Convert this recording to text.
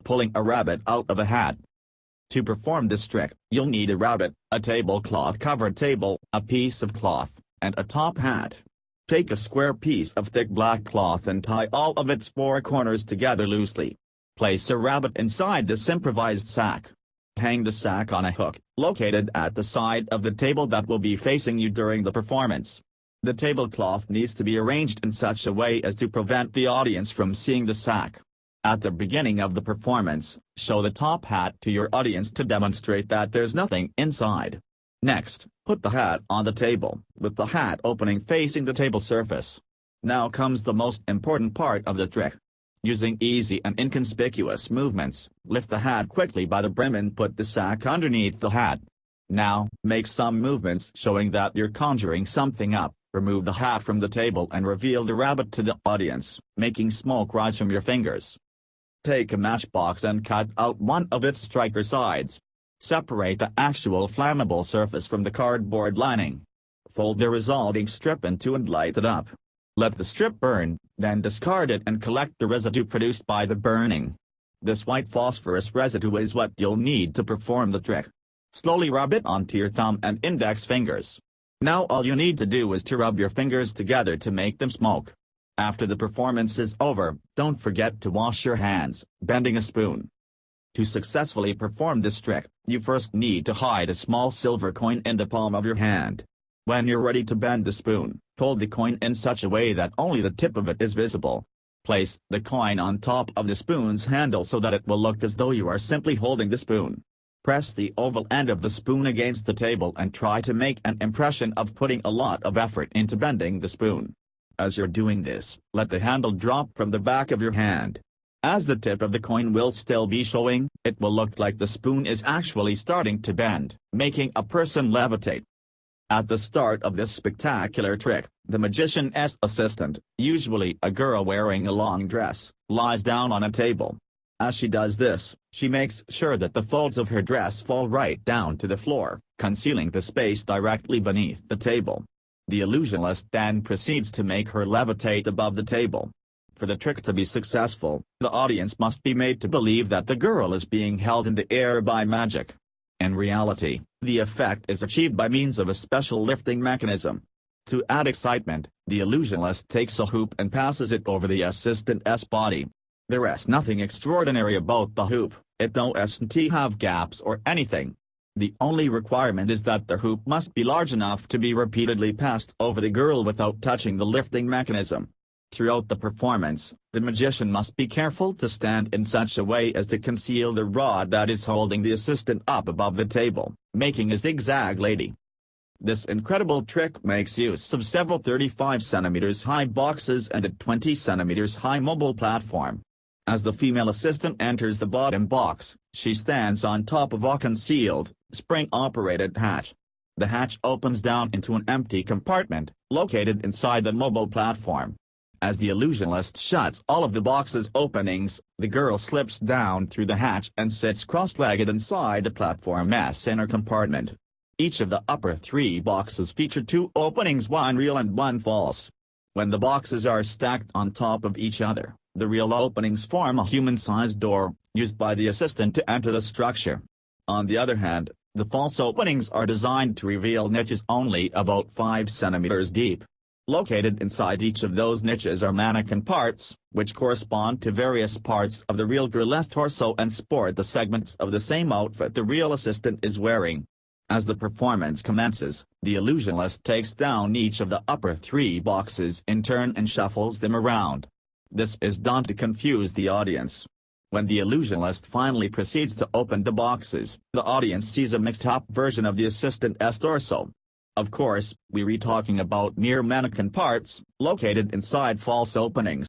Pulling a rabbit out of a hat. To perform this trick, you'll need a rabbit, a tablecloth-covered table, a piece of cloth, and a top hat. Take a square piece of thick black cloth and tie all of its four corners together loosely. Place a rabbit inside this improvised sack. Hang the sack on a hook, located at the side of the table that will be facing you during the performance. The tablecloth needs to be arranged in such a way as to prevent the audience from seeing the sack. At the beginning of the performance, show the top hat to your audience to demonstrate that there's nothing inside. Next, put the hat on the table, with the hat opening facing the table surface. Now comes the most important part of the trick. Using easy and inconspicuous movements, lift the hat quickly by the brim and put the sack underneath the hat. Now, make some movements showing that you're conjuring something up. Remove the hat from the table and reveal the rabbit to the audience, making smoke rise from your fingers. Take a matchbox and cut out one of its striker sides. Separate the actual flammable surface from the cardboard lining. Fold the resulting strip in two and light it up. Let the strip burn, then discard it and collect the residue produced by the burning. This white phosphorus residue is what you'll need to perform the trick. Slowly rub it onto your thumb and index fingers. Now all you need to do is to rub your fingers together to make them smoke. After the performance is over, don't forget to wash your hands, bending a spoon. To successfully perform this trick, you first need to hide a small silver coin in the palm of your hand. When you're ready to bend the spoon, hold the coin in such a way that only the tip of it is visible. Place the coin on top of the spoon's handle so that it will look as though you are simply holding the spoon. Press the oval end of the spoon against the table and try to make an impression of putting a lot of effort into bending the spoon. As you're doing this, let the handle drop from the back of your hand. As the tip of the coin will still be showing, it will look like the spoon is actually starting to bend, making a person levitate. At the start of this spectacular trick, the magician's assistant, usually a girl wearing a long dress, lies down on a table. As she does this, she makes sure that the folds of her dress fall right down to the floor, concealing the space directly beneath the table. The illusionist then proceeds to make her levitate above the table. For the trick to be successful, the audience must be made to believe that the girl is being held in the air by magic. In reality, the effect is achieved by means of a special lifting mechanism. To add excitement, the illusionist takes a hoop and passes it over the assistant's body. There is nothing extraordinary about the hoop, it doesn't have gaps or anything. The only requirement is that the hoop must be large enough to be repeatedly passed over the girl without touching the lifting mechanism. Throughout the performance, the magician must be careful to stand in such a way as to conceal the rod that is holding the assistant up above the table, making a zigzag lady. This incredible trick makes use of several 35 cm high boxes and a 20 cm high mobile platform. As the female assistant enters the bottom box, she stands on top of a concealed, spring-operated hatch. The hatch opens down into an empty compartment, located inside the mobile platform. As the illusionist shuts all of the box's openings, the girl slips down through the hatch and sits cross-legged inside the platform's inner compartment. Each of the upper three boxes feature two openings, one real and one false. When the boxes are stacked on top of each other, the real openings form a human-sized door, used by the assistant to enter the structure. On the other hand, the false openings are designed to reveal niches only about 5 cm deep. Located inside each of those niches are mannequin parts, which correspond to various parts of the real girl's torso and sport the segments of the same outfit the real assistant is wearing. As the performance commences, the illusionist takes down each of the upper three boxes in turn and shuffles them around. This is done to confuse the audience. When the illusionist finally proceeds to open the boxes, the audience sees a mixed-up version of the assistant's torso. Of course, we're talking about mere mannequin parts, located inside false openings.